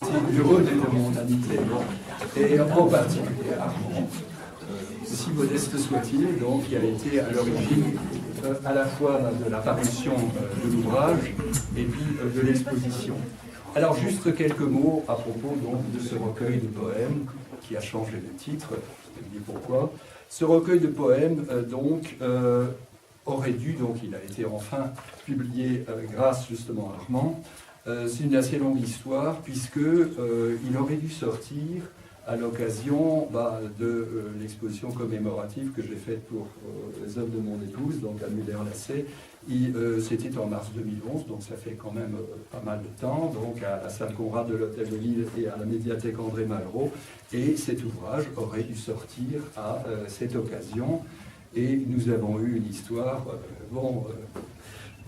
été heureux de mon amitié, et en particulier Armand, si modeste soit-il, donc, qui a été à l'origine à la fois de la parution de l'ouvrage et puis de l'exposition. Alors juste quelques mots à propos donc, de ce recueil de poèmes qui a changé de titre, je vais dire pourquoi. Ce recueil de poèmes aurait dû, donc il a été enfin publié grâce justement à Armand. C'est une assez longue histoire puisqu'il aurait dû sortir à l'occasion de l'exposition commémorative que j'ai faite pour les œuvres de mon épouse, donc à Müller-Lassay. C'était en mars 2011, donc ça fait quand même pas mal de temps, donc à la salle Conrad de l'Hôtel de Lille et à la médiathèque André Malraux. Et cet ouvrage aurait dû sortir à cette occasion. Et nous avons eu une histoire,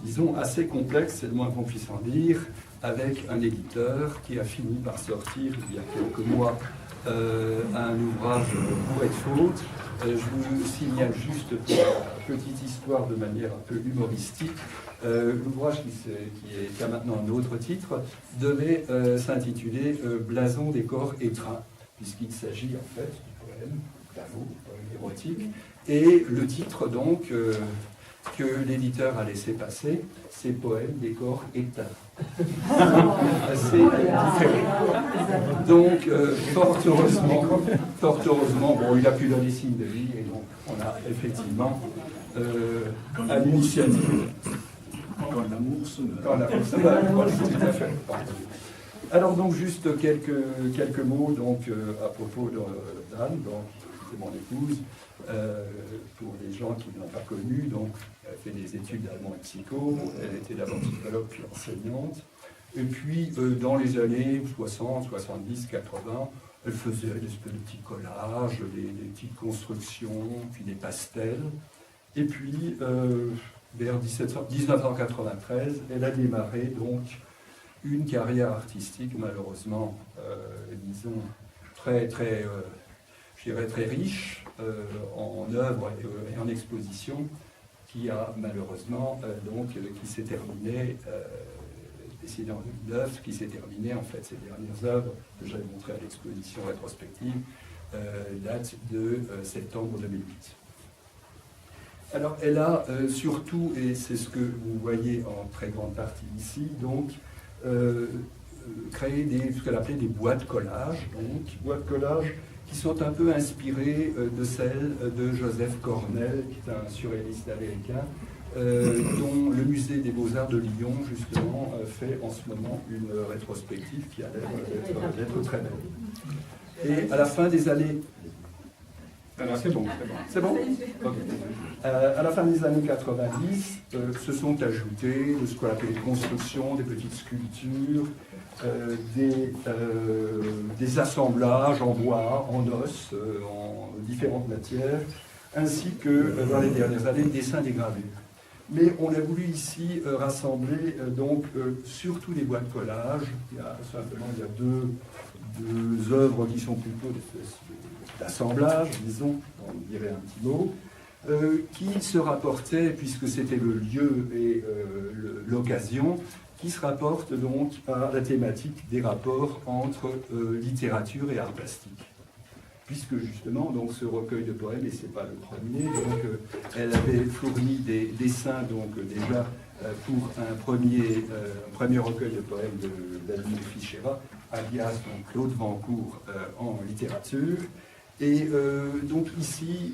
disons, assez complexe, c'est le moins qu'on puisse en dire, avec un éditeur qui a fini par sortir, il y a quelques mois, un ouvrage pour être faute. Je vous signale juste pour la petite histoire de manière un peu humoristique. L'ouvrage qui a maintenant un autre titre devait s'intituler Blason des corps étreints, puisqu'il s'agit en fait du poème d'amour érotique. Et le titre donc que l'éditeur a laissé passer, c'est Poème des corps éteints. Assez différent. Donc, fort heureusement, bon, il a pu donner signe de vie, et donc on a effectivement à l'initiative. Quand l'amour se meurt. Quand l'amour se meurt, voilà, tout à fait. Alors donc juste quelques mots donc à propos d'Anne, donc c'est mon épouse. Pour les gens qui ne l'ont pas connue, donc elle a fait des études d'allemand et psycho, elle était d'abord psychologue puis enseignante, et puis dans les années 60, 70, 80, elle faisait des espèces de petits collages, des petites constructions, puis des pastels, et puis vers 1993, elle a démarré donc une carrière artistique malheureusement, disons, très riche en œuvres et en expositions, qui a malheureusement qui s'est terminée, une œuvre qui s'est terminée en fait, ces dernières œuvres que j'avais montrées à l'exposition rétrospective, date de septembre 2008. Alors elle a surtout, et c'est ce que vous voyez en très grande partie ici, donc créé ce qu'elle appelait des boîtes collages, qui sont un peu inspirées de celles de Joseph Cornell, qui est un surréaliste américain, dont le musée des Beaux-Arts de Lyon, justement, fait en ce moment une rétrospective qui a l'air d'être très belle. Et à la fin des années... C'est bon. Okay. À la fin des années 90, se sont ajoutées ce qu'on appelle des constructions, des petites sculptures, des assemblages en bois, en os, en différentes matières, ainsi que dans les dernières années, des dessins dégravés. Mais on a voulu ici rassembler surtout des boîtes de collage. Il y a deux œuvres qui sont plutôt d'assemblage, disons, on dirait un petit mot, qui se rapportaient, puisque c'était le lieu et l'occasion, qui se rapportent donc à la thématique des rapports entre littérature et art plastique. Puisque justement, donc, ce recueil de poèmes, et ce n'est pas le premier, donc, elle avait fourni des dessins donc, déjà pour un premier recueil de poèmes d'Adeline Fichera, alias donc, Claude Vancourt en littérature. Et donc ici,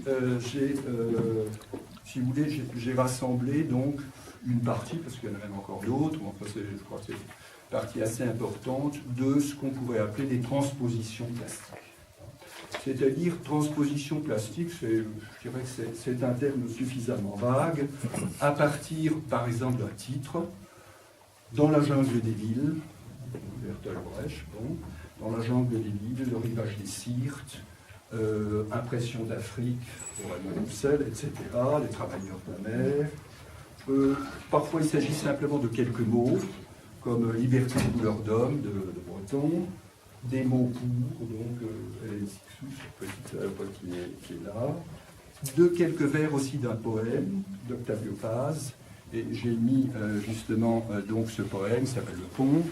si vous voulez, j'ai rassemblé donc une partie, parce qu'il y en a même encore d'autres, je crois que c'est une partie assez importante, de ce qu'on pourrait appeler des transpositions plastiques. C'est-à-dire, transposition plastique, je dirais que c'est un terme suffisamment vague, à partir, par exemple, d'un titre, dans la jungle des villes, Bertolt Brecht, dans la jungle des villes, le rivage des Syrtes, impression d'Afrique pour Edmond Husserl, etc., les travailleurs de la mer. Parfois, il s'agit simplement de quelques mots, comme liberté de couleur d'homme de Breton, des mots pour, donc, petite poète qui est là, de quelques vers aussi d'un poème d'Octavio Paz, et j'ai mis justement donc ce poème qui s'appelle Le Pont,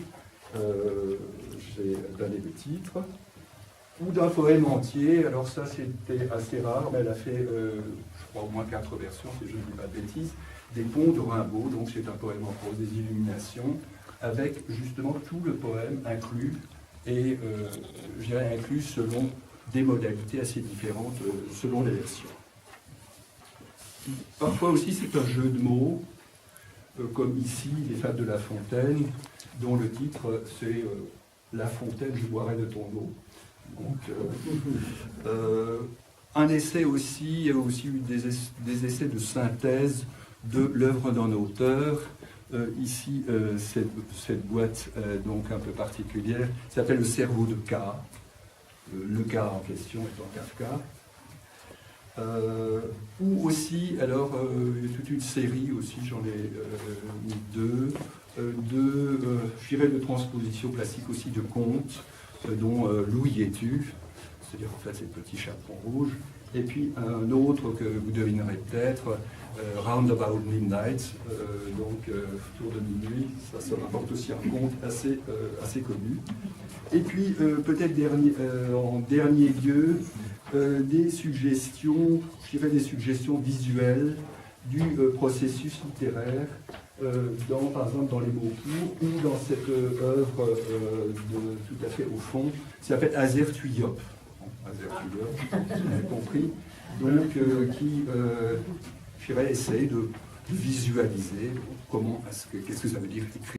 j'ai donné le titre, ou d'un poème entier. Alors ça, c'était assez rare, mais elle a fait, je crois, au moins 4 versions, si je ne dis pas de bêtises, des Ponts de Rimbaud, donc c'est un poème en prose, des illuminations, avec justement tout le poème inclus, et je dirais inclus selon des modalités assez différentes selon les versions. Parfois aussi c'est un jeu de mots, comme ici Les Fables de La Fontaine, dont le titre c'est La Fontaine, je boirai de ton eau. Donc, un essai aussi, il y a aussi eu des essais de synthèse de l'œuvre d'un auteur. Ici, cette boîte donc un peu particulière s'appelle Le cerveau de K. Le K en question étant Kafka. Ou aussi, alors, il y a toute une série aussi, j'en ai mis deux, je dirais de transpositions classiques aussi de contes, dont Louis es-tu, c'est-à-dire en fait c'est le petit chaperon rouge, et puis un autre que vous devinerez peut-être, Roundabout Midnight, donc Tour de minuit, ça rapporte aussi un conte assez connu. Et puis peut-être en dernier lieu, des suggestions, je dirais des suggestions visuelles du processus littéraire, par exemple dans les mots courts ou dans cette œuvre tout à fait au fond, qui s'appelle Azertuiop. Azertuiop, vous avez compris. Donc qui, je dirais, essaye de visualiser qu'est-ce que ça veut dire écrire.